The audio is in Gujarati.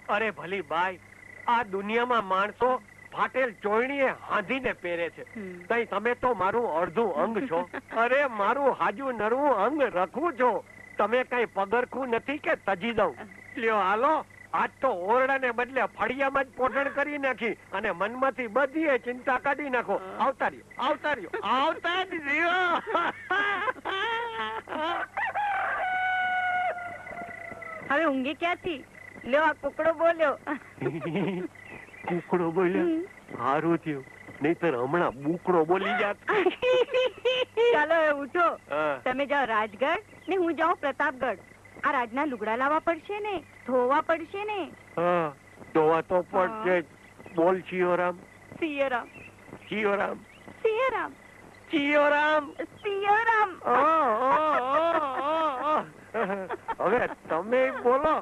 અરે ભલી બાઈ, આ દુનિયામાં માણસો ફાટેલ ચોયણીએ હાંધીને પહેરે છે, તઈ તમે તો મારું અડધું અંગ છો. અરે મારું હાજુ નરવું અંગ રખવું છો. તમે કઈ પગરખું નથી કે તજી દઉં? લ્યો હાલો, આજ તો ઓરડાને બદલે ફળિયામાં જ પોષણ કરી નાખી અને મનમાંથી બધી ચિંતા કાઢી નાખો. આવતા રહ્યો, આવતા રહ્યો, આવતા જ રહ્યો. હવે ઊંઘી ક્યાંથી? લ્યો આ કુકડો બોલ્યો. કુકડો બોલ્યો? સારું થયું, નહીતર હમણાં બુકડો બોલી જાત. ચાલો હવે ઉઠો. તમે જાઓ રાજગઢ ને હું જાઉં પ્રતાપગઢ. આ રાજના લુગડા લાવવા પડશે ને, ધોવા પડશે ને. હા, ધોવા તો પડશે. બોલ સિયોરામ. સિયોરામ. સિયોરામ. સિયોરામ. સિયોરામ. સિયોરામ. હવે તમે બોલો.